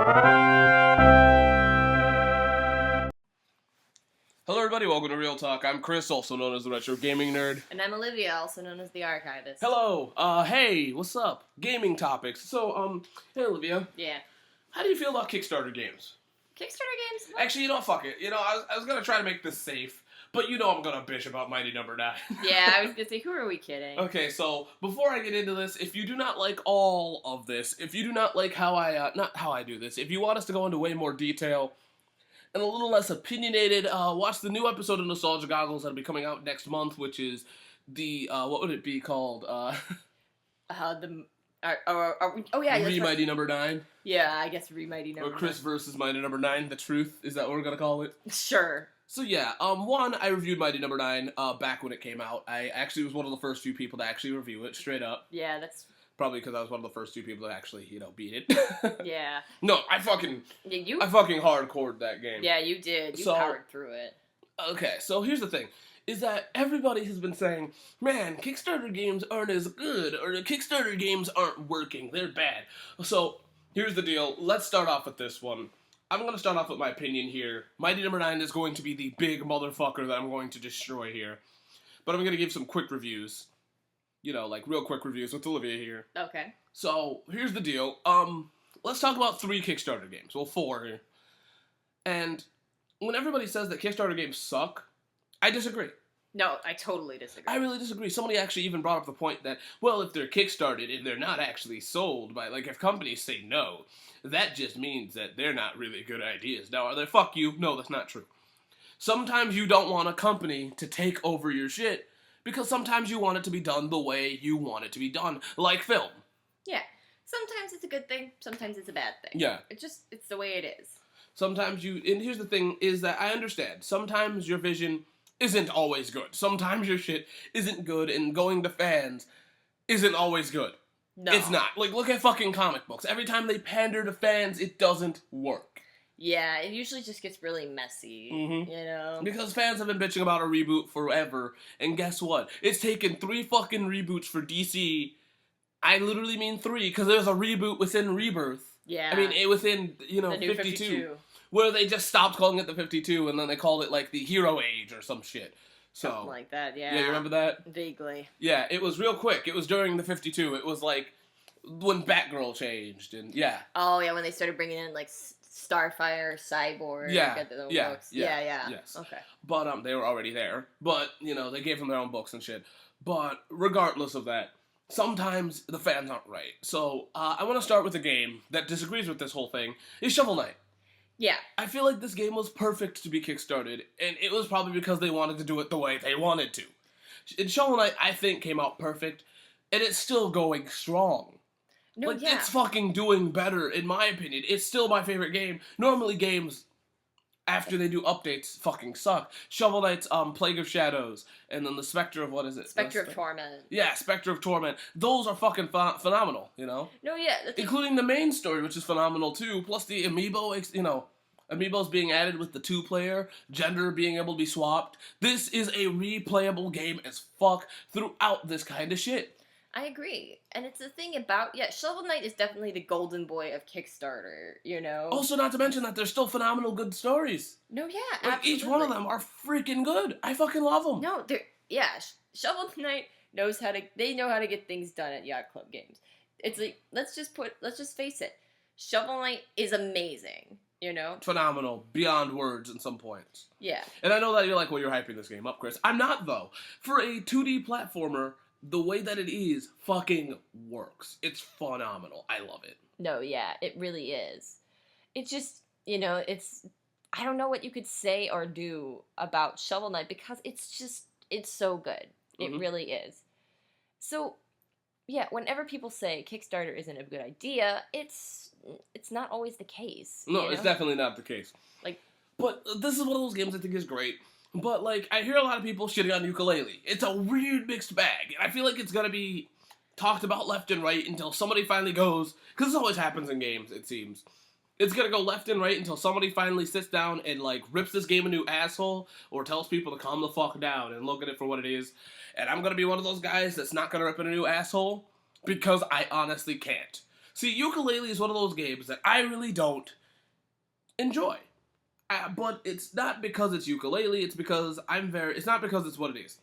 Hello everybody, welcome to Real Talk. I'm Chris, also known as the Retro Gaming Nerd. And I'm Olivia, also known as the Archivist. Hello, hey, what's up? Gaming topics. So, hey Olivia. Yeah. How do you feel about Kickstarter games? Kickstarter games? Actually, fuck it. I was gonna try to make this safe, but I'm gonna bitch about Mighty Number 9. Yeah, I was gonna say, who are we kidding? Okay, so, before I get into this, if you do not like all of this, if you do not like how not how I do this, if you want us to go into way more detail, and a little less opinionated, watch the new episode of Nostalgia Goggles that'll be coming out next month, which is the, what would it be called? Mighty Number 9? Yeah, I guess Mighty Number 9. Or Chris versus Mighty Number 9, The Truth, is that what we're gonna call it? Sure. So yeah, one, I reviewed Mighty Number 9, back when it came out. I actually was one of the first few people to actually review it, straight up. Yeah, that's... Probably because I was one of the first two people to actually, beat it. Yeah. No, I fucking hardcored that game. Yeah, you did. You powered through it. Okay, so here's the thing. Is that everybody has been saying, man, Kickstarter games aren't as good, or the Kickstarter games aren't working, they're bad. So, here's the deal. Let's start off with this one. I'm going to start off with my opinion here. Mighty Number 9 is going to be the big motherfucker that I'm going to destroy here. But I'm going to give some quick reviews. Real quick reviews with Olivia here. Okay. So, here's the deal. Let's talk about 3 Kickstarter games. Well, 4 here. And when everybody says that Kickstarter games suck, I disagree. No, I totally disagree. I really disagree. Somebody actually even brought up the point that, well, if they're Kickstarted and they're not actually sold by, if companies say no, that just means that they're not really good ideas. Now, are they fuck you? No, that's not true. Sometimes you don't want a company to take over your shit, because sometimes you want it to be done the way you want it to be done, like film. Yeah. Sometimes it's a good thing, sometimes it's a bad thing. Yeah. It's the way it is. Sometimes and here's the thing, is that I understand, sometimes your vision isn't always good. Sometimes your shit isn't good, and going to fans isn't always good. No. It's not. Look at fucking comic books. Every time they pander to fans, it doesn't work. Yeah, it usually just gets really messy, Because fans have been bitching about a reboot forever, and guess what? It's taken 3 fucking reboots for DC. I literally mean 3, because there's a reboot within Rebirth. Yeah. I mean, within, the new 52. Where they just stopped calling it the 52, and then they called it, the Hero Age or some shit. So, something like that, yeah. Yeah, you remember that? Vaguely. Yeah, it was real quick. It was during the 52. It was, when Batgirl changed, and yeah. Oh, yeah, when they started bringing in, Starfire, Cyborg, yeah, their own yeah, books. Yeah, yes. Okay. But, they were already there. But, they gave them their own books and shit. But, regardless of that, sometimes the fans aren't right. So, I want to start with a game that disagrees with this whole thing, is Shovel Knight. Yeah. I feel like this game was perfect to be kickstarted, and it was probably because they wanted to do it the way they wanted to. And Shovel Knight, I think, came out perfect, and it's still going strong. No, yeah. It's fucking doing better, in my opinion. It's still my favorite game. Normally games, after they do updates, fucking suck. Shovel Knight's Plague of Shadows, and then the Spectre of, what is it? Spectre of Torment. Yeah, Spectre of Torment. Those are fucking phenomenal, No, yeah. Including the main story, which is phenomenal too, plus the amiibo, amiibos being added with the 2-player, gender being able to be swapped. This is a replayable game as fuck throughout this kind of shit. I agree. And it's the thing about, Shovel Knight is definitely the golden boy of Kickstarter, Also, not to mention that there's still phenomenal good stories. No, yeah, absolutely. Each one of them are freaking good. I fucking love them. No, Shovel Knight they know how to get things done at Yacht Club Games. It's let's just face it. Shovel Knight is amazing, Phenomenal, beyond words in some points. Yeah. And I know that you're like, well, you're hyping this game up, Chris. I'm not, though. For a 2D platformer, the way that it is fucking works. It's phenomenal. I love it. No, yeah, it really is. It just, I don't know what you could say or do about Shovel Knight because it's so good. It really is. So, yeah, whenever people say Kickstarter isn't a good idea, it's not always the case. No, it's definitely not the case. But this is one of those games I think is great. But, I hear a lot of people shitting on Yooka-Laylee. It's a weird mixed bag. And I feel like it's gonna be talked about left and right until somebody finally goes... Because this always happens in games, it seems. It's gonna go left and right until somebody finally sits down and, rips this game a new asshole or tells people to calm the fuck down and look at it for what it is. And I'm gonna be one of those guys that's not gonna rip it a new asshole because I honestly can't. See, Yooka-Laylee is one of those games that I really don't enjoy. But it's not because it's Yooka-Laylee, it's because it's not because it's what it is.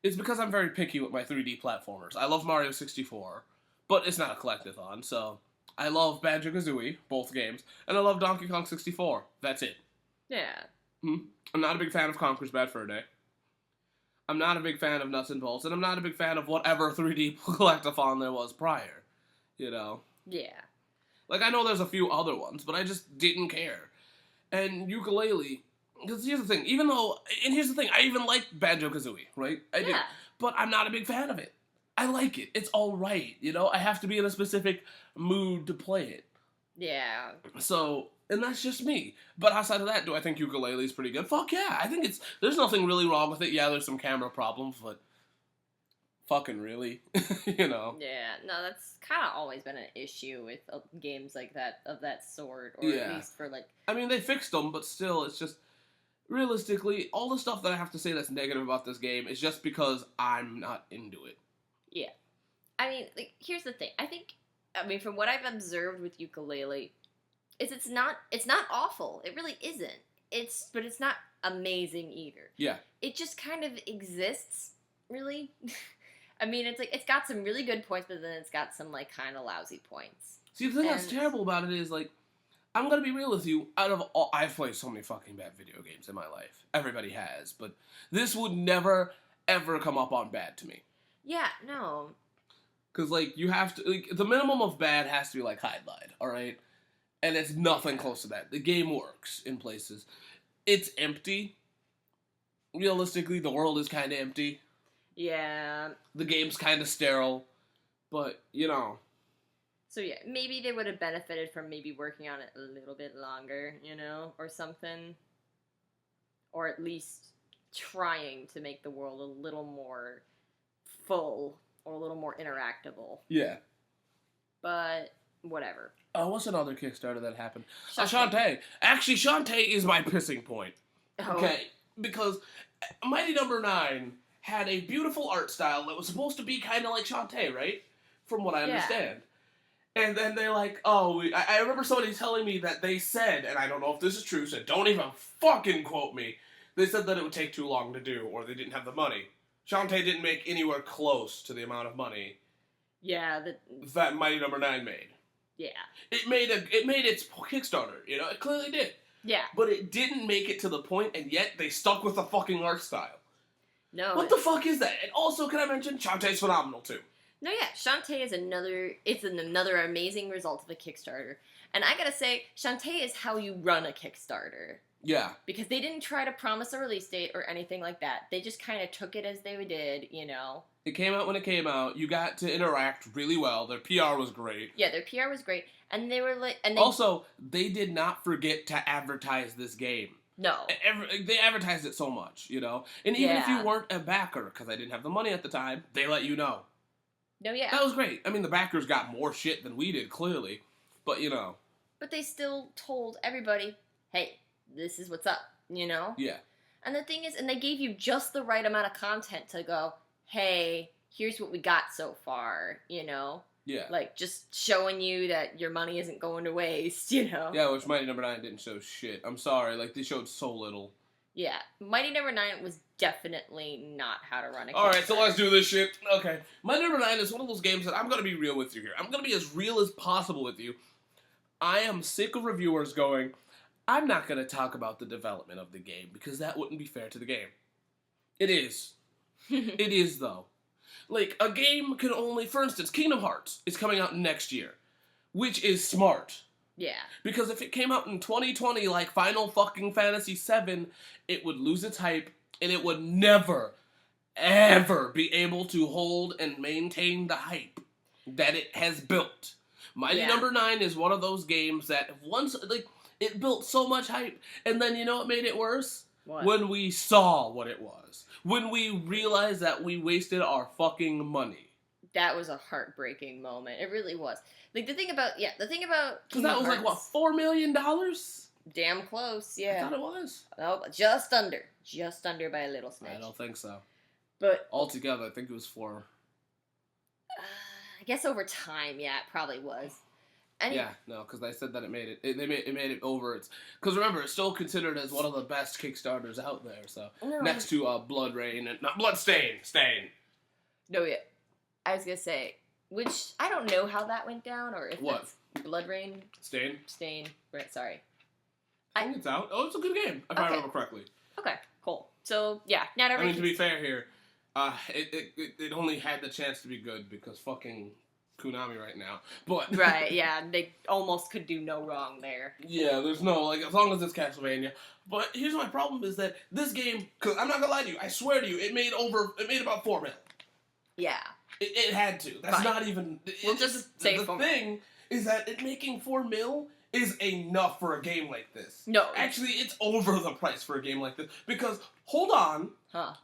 It's because I'm very picky with my 3D platformers. I love Mario 64, but it's not a collectathon, so I love Banjo-Kazooie, both games, and I love Donkey Kong 64. That's it. Yeah. I'm not a big fan of Conker's Bad Fur Day. I'm not a big fan of Nuts and Bolts, and I'm not a big fan of whatever 3D collectathon there was prior. You know? Yeah. Like, I know there's a few other ones, but I just didn't care. And Yooka-Laylee, because here's the thing, here's the thing, I even like Banjo-Kazooie, right? I do. But I'm not a big fan of it. I like it. It's alright, you know? I have to be in a specific mood to play it. Yeah. So, and that's just me. But outside of that, do I think Yooka-Laylee is pretty good? Fuck yeah. I think there's nothing really wrong with it. Yeah, there's some camera problems, but fucking really, you know? Yeah, no, that's kind of always been an issue with games like that, of that sort, or at least for, like... I mean, they fixed them, but still, it's just, realistically, all the stuff that I have to say that's negative about this game is just because I'm not into it. Yeah. I mean, like, here's the thing. I mean, from what I've observed with Yooka-Laylee, it's not awful. It really isn't. But it's not amazing either. Yeah. It just kind of exists, really. I mean, it's like, it's got some really good points, but then it's got some, like, kind of lousy points. See, the thing that's terrible about it is, like, I'm gonna be real with you, I've played so many fucking bad video games in my life. Everybody has, but this would never, ever come up on bad to me. Yeah, no. Because, like, you have to, like, the minimum of bad has to be, like, hide, alright? And it's nothing close to that. The game works in places. It's empty. Realistically, the world is kind of empty. Yeah. The game's kind of sterile. But, you know. So, yeah, maybe they would have benefited from maybe working on it a little bit longer, you know, or something. Or at least trying to make the world a little more full or a little more interactable. Yeah. But, whatever. Oh, what's another Kickstarter that happened? Shantae. Actually, Shantae is my pissing point. Oh. Okay? Because Mighty Number 9 had a beautiful art style that was supposed to be kind of like Shantae, right? From what I understand. And then they're like, oh, I remember somebody telling me that they said, and I don't know if this is true, so don't even fucking quote me. They said that it would take too long to do, or they didn't have the money. Shantae didn't make anywhere close to the amount of money that Mighty Number 9 made. Yeah. It made its Kickstarter, you know? It clearly did. Yeah. But it didn't make it to the point, and yet they stuck with the fucking art style. No. What the fuck is that? And also, can I mention, Shantae's phenomenal, too. No, yeah, Shantae is another amazing result of a Kickstarter. And I gotta say, Shantae is how you run a Kickstarter. Yeah. Because they didn't try to promise a release date or anything like that. They just kind of took it as they did, you know. It came out when it came out. You got to interact really well. Their PR was great. Yeah, their PR was great. And they were like... Also, they did not forget to advertise this game. No. They advertised it so much, you know? And even if you weren't a backer, because I didn't have the money at the time, they let you know. No, yeah. That was great. I mean, the backers got more shit than we did, clearly. But, you know. But they still told everybody, hey, this is what's up, you know? Yeah. And the thing is, and they gave you just the right amount of content to go, hey, here's what we got so far, you know? Yeah. Like, just showing you that your money isn't going to waste, you know? Yeah, which Mighty Number 9 didn't show shit. I'm sorry, like, they showed so little. Yeah. Mighty Number 9 was definitely not how to run a Kickstarter. Alright, so let's do this shit. Okay. Mighty Number 9 is one of those games that I'm gonna be real with you here. I'm gonna be as real as possible with you. I am sick of reviewers going, I'm not gonna talk about the development of the game, because that wouldn't be fair to the game. It is. It is, though. Like, a game can only... For instance, Kingdom Hearts is coming out next year, which is smart. Yeah. Because if it came out in 2020 like Final fucking Fantasy VII, it would lose its hype, and it would never, ever be able to hold and maintain the hype that it has built. Mighty Number 9 is one of those games that once, like, it built so much hype, and then you know what made it worse? What? When we saw what it was. When we realized that we wasted our fucking money. That was a heartbreaking moment. It really was. Like, the thing about because that was like, what, $4 million? Damn close, yeah. I thought it was. Oh, just under by a little snitch. I don't think so. But altogether, I think it was 4. I guess over time, yeah, it probably was. Yeah, no, because they said that it made it it over. It's because remember, it's still considered as one of the best Kickstarters out there. So No, next to Blood Rain and not Blood Stain. No, yeah. I was gonna say, which I don't know how that went down, or if What? that's Blood Rain, Stain. Right, sorry. I think it's out. Oh, it's a good game if I remember correctly. Okay, cool. So yeah, not every. I mean, to be fair here, it only had the chance to be good because fucking Konami right now. But Right, yeah, they almost could do no wrong there. yeah, there's no, like, as long as it's Castlevania. But here's my problem is that this game, because I'm not gonna lie to you, I swear to you, it made about 4 mil. Yeah. It had to. That's Fine. not even. We'll just say the thing is that it making 4 mil is enough for a game like this. No. Actually, it's over the price for a game like this because hold on, Huh.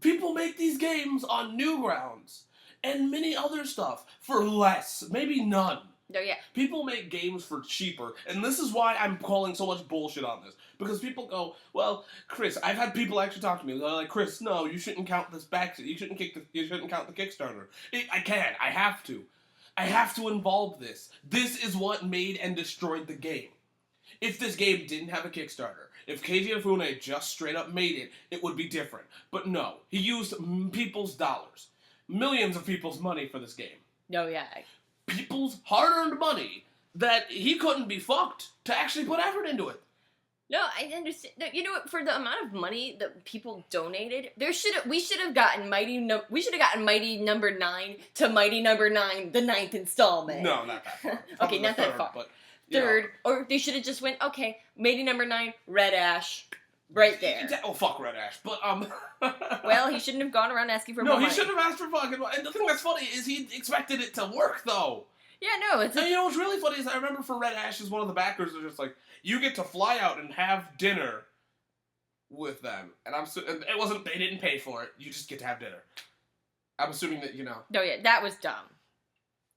people make these games on Newgrounds and many other stuff for less, maybe none. No, yeah. People make games for cheaper, and this is why I'm calling so much bullshit on this. Because people go, well, Chris, I've had people actually talk to me. They're like, Chris, no, you shouldn't count this back. You shouldn't count the Kickstarter. I can. I have to. I have to involve this. This is what made and destroyed the game. If this game didn't have a Kickstarter, if Keiji Inafune just straight up made it, it would be different. But no, he used people's dollars, millions of people's money for this game. No, yeah. People's hard-earned money that he couldn't be fucked to actually put effort into it. No, I understand. You know what? For the amount of money that people donated, we should have gotten Mighty Number 9 to Mighty Number 9, the 9th installment. No, not that far. Okay, not that far. But, third, or they should have just went, okay, Mighty Number 9, Red Ash, right there. Oh, fuck Red Ash. But, Well, he shouldn't have gone around asking for more money. No, he shouldn't have asked for fucking money. And the thing that's funny is he expected it to work, though. Yeah, no, it's... And you know what's really funny is I remember for Red Ash is one of the backers was just like, you get to fly out and have dinner with them. And it wasn't, they didn't pay for it. You just get to have dinner. I'm assuming that, No, yeah, that was dumb.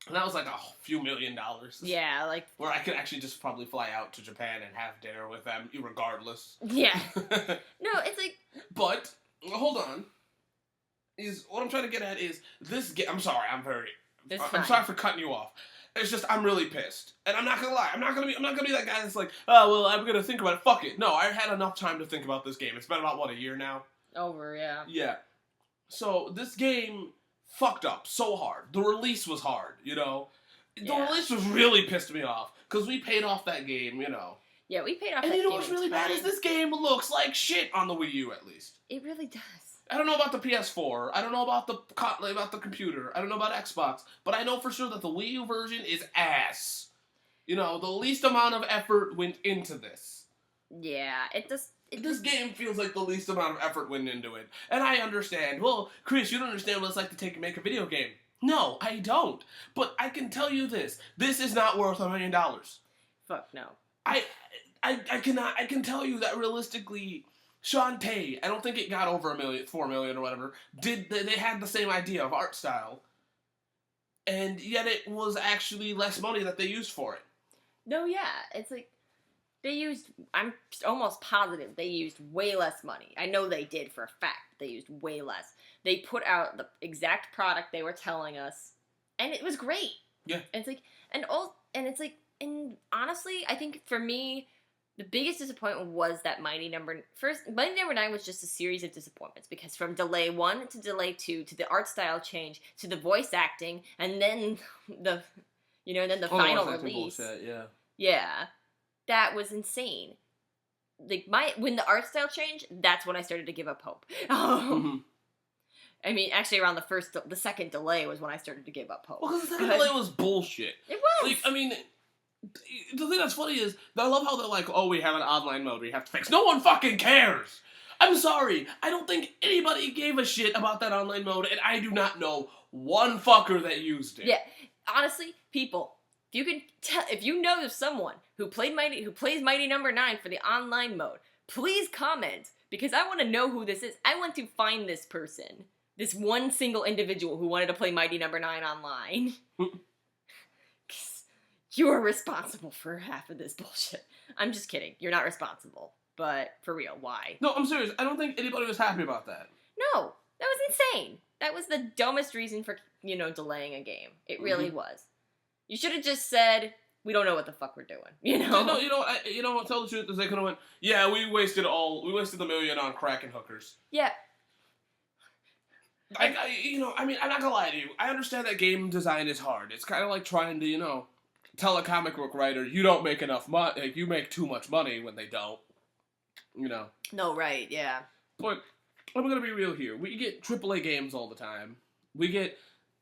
And that was like a few $1 million. Yeah, like... Where I could actually just probably fly out to Japan and have dinner with them, regardless. Yeah. No, it's like... But, hold on. What I'm trying to get at is, this game... I'm sorry, I'm sorry for cutting you off. It's just, I'm really pissed. And I'm not gonna lie, I'm not gonna be that guy that's like, oh, well, I'm gonna think about it, fuck it. No, I had enough time to think about this game. It's been about, a year now? Over, yeah. Yeah. So, this game fucked up so hard. The release was hard, The release was really pissed me off. Because we paid off that game, Yeah, we paid off and that game. you know what's really bad is this game looks like shit on the Wii U, at least. It really does. I don't know about the PS4. I don't know about the computer. I don't know about Xbox. But I know for sure that the Wii U version is ass. The least amount of effort went into this. Yeah, This game feels like the least amount of effort went into it. And I understand. Well, Chris, you don't understand what it's like to make a video game. No, I don't. But I can tell you this. This is not worth $1 million. Fuck no. I can tell you that realistically... Shantae, I don't think it got over 4 million or whatever. They had the same idea of art style, and yet it was actually less money that they used for it. No, yeah, it's like I'm almost positive they used way less money. I know they did for a fact. They used way less. They put out the exact product they were telling us, and it was great. Yeah. And it's like, and honestly, I think for me, the biggest disappointment was that Mighty Number 9 was just a series of disappointments because from Delay 1 to Delay 2 to the art style change to the voice acting and then the final release. Bullshit, yeah. Yeah. That was insane. Like when the art style changed, that's when I started to give up hope. I mean, actually around the second delay was when I started to give up hope. Well, because the second delay was bullshit. It was. Like, I mean, the thing that's funny is, I love how they're like, oh, we have an online mode we have to fix. No one fucking cares! I'm sorry, I don't think anybody gave a shit about that online mode, and I do not know one fucker that used it. Yeah, honestly, people, if you know of someone who plays Mighty Number 9 for the online mode, please comment, because I want to know who this is. I want to find this person. This one single individual who wanted to play Mighty Number 9 online. You are responsible for half of this bullshit. I'm just kidding. You're not responsible. But for real, why? No, I'm serious. I don't think anybody was happy about that. No, that was insane. That was the dumbest reason for, delaying a game. It really was. You should have just said, we don't know what the fuck we're doing. You No, know? you know what? Tell the truth is they could have went. Yeah, we wasted the $1 million on crack and hookers. Yeah. I'm not gonna lie to you. I understand that game design is hard. It's kind of like trying to, tell a comic book writer you don't make enough money. Like, you make too much money when they don't. No, right? Yeah. But I'm gonna be real here. We get AAA games all the time. We get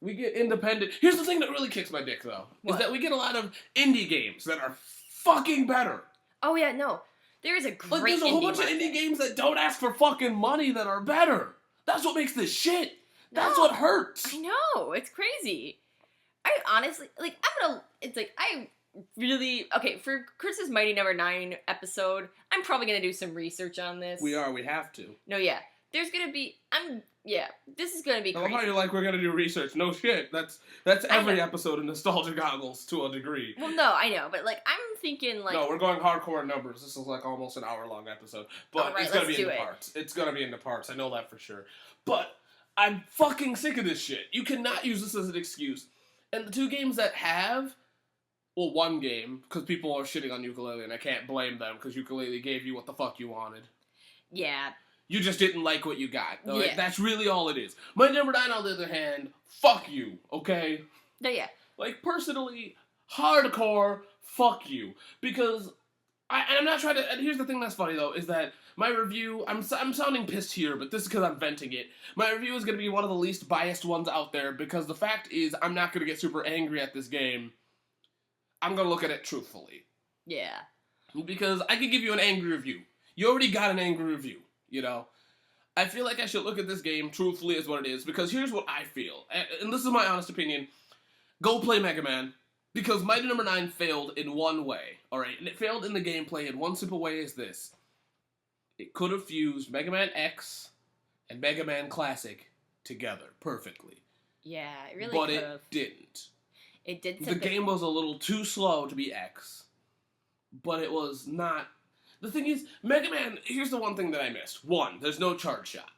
independent. Here's the thing that really kicks my dick, though, is that we get a lot of indie games that are fucking better. Oh yeah, no. There is a great. There's a whole bunch of indie games that don't ask for fucking money that are better. That's what makes this shit. That's what hurts. I know. It's crazy. I honestly, for Chris's Mighty Number 9 episode, I'm probably going to do some research on this. We have to. No, yeah. There's going to be, this is going to be crazy. How you're like, we're going to do research. No shit. That's every episode of Nostalgia Goggles to a degree. Well, no, I know, but, I'm thinking, No, we're going hardcore numbers. This is, almost an hour-long episode. But it's going to be into parts. It's going to be into parts. I know that for sure. But I'm fucking sick of this shit. You cannot use this as an excuse. And the two games that have... Well, one game, because people are shitting on Yooka-Laylee, and I can't blame them, because Yooka-Laylee gave you what the fuck you wanted. Yeah. You just didn't like what you got. Yeah. That's really all it is. My number 9, on the other hand, fuck you, okay? No, yeah. Personally, hardcore, fuck you. Because, I'm not trying to, and here's the thing that's funny, though, is that my review, I'm sounding pissed here, but this is because I'm venting it. My review is going to be one of the least biased ones out there, because the fact is, I'm not going to get super angry at this game. I'm going to look at it truthfully. Yeah. Because I could give you an angry review. You already got an angry review, I feel like I should look at this game truthfully as what it is, because here's what I feel. And this is my honest opinion. Go play Mega Man, because Mighty Number 9 failed in one way, alright? And it failed in the gameplay in one simple way is this. It could have fused Mega Man X and Mega Man Classic together perfectly. Yeah, it really could have. But it didn't. It did The game was a little too slow to be X. But it was not... The thing is, Mega Man, here's the one thing that I missed. One, there's no charge shot.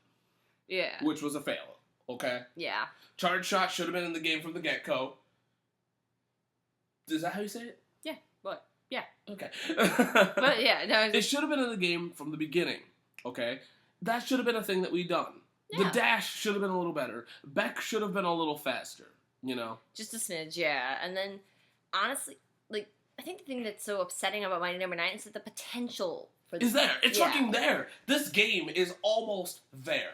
Yeah. Which was a fail, okay? Yeah. Charge shot should have been in the game from the get-go. Is that how you say it? Yeah. What? Yeah. Okay. But yeah, no. It should have been in the game from the beginning, okay? That should have been a thing that we done. Yeah. The dash should have been a little better. Beck should have been a little faster, Just a smidge, yeah. And then, honestly, I think the thing that's so upsetting about Mighty Number 9 is that the potential for this... Is there. It's fucking there. This game is almost there.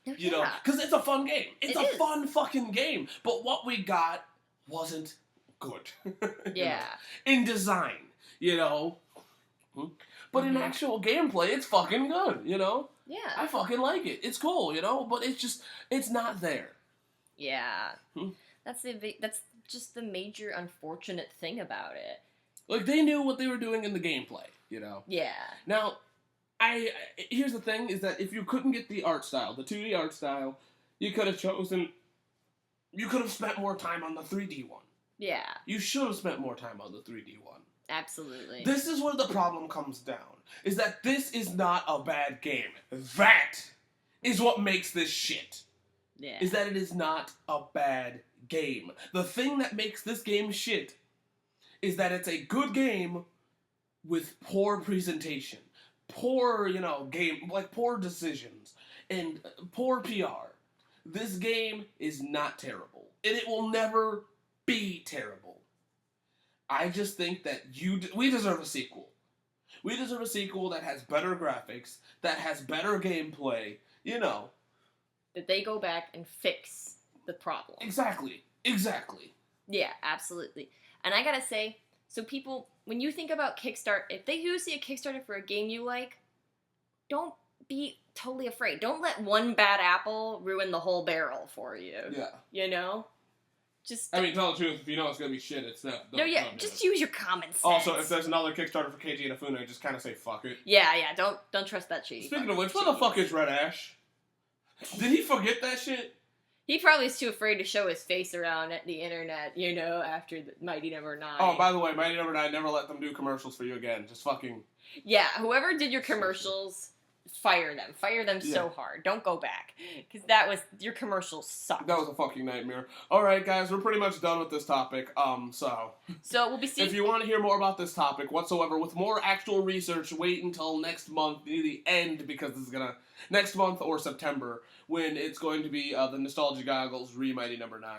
Yeah. Because it's a fun game. It's a fun fucking game. But what we got wasn't good. Yeah. In design, But in actual gameplay, it's fucking good, Yeah. I fucking like it. It's cool, But it's not there. Yeah. That's just the major unfortunate thing about it. They knew what they were doing in the gameplay, Yeah. Now, here's the thing, is that if you couldn't get the art style, the 2D art style, you could have spent more time on the 3D one. Yeah. You should have spent more time on the 3D one. Absolutely. This is where the problem comes down, is that this is not a bad game. That is what makes this shit. Yeah. Is that it is not a bad game. The thing that makes this game shit is that it's a good game with poor presentation, poor, poor decisions, and poor PR. This game is not terrible, and it will never be terrible. I just think that we deserve a sequel. We deserve a sequel that has better graphics, that has better gameplay, That they go back and fix the problem. Exactly. Yeah, absolutely. And I gotta say, so people, when you think about Kickstarter, if they do see a Kickstarter for a game you like, don't be totally afraid. Don't let one bad apple ruin the whole barrel for you. Yeah. Just... tell the truth, if you know it's gonna be shit, it's not... just use your common sense. Also, if there's another Kickstarter for KG Inafune, just kind of say fuck it. Yeah, don't trust that shady. Speaking of which, where the fuck is Red Ash? Did he forget that shit? He probably is too afraid to show his face around at the internet, after the Mighty Number 9. Oh, by the way, Mighty Number 9, never let them do commercials for you again. Just fucking... Yeah, whoever did your commercials, fire them so hard. Don't go back, because your commercial sucked. That was a fucking nightmare. All right, guys, we're pretty much done with this topic. So we'll be seeing. If you want to hear more about this topic whatsoever, with more actual research, wait until next month, near the end, because this is next month or September, when it's going to be the Nostalgia Goggles Mighty Number 9.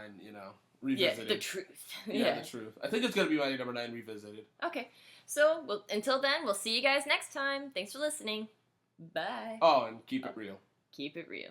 Revisited. Yeah, the truth. Yeah, the truth. I think it's going to be Mighty Number 9 Revisited. Okay, so until then, we'll see you guys next time. Thanks for listening. Bye. Oh, and keep it real. Keep it real.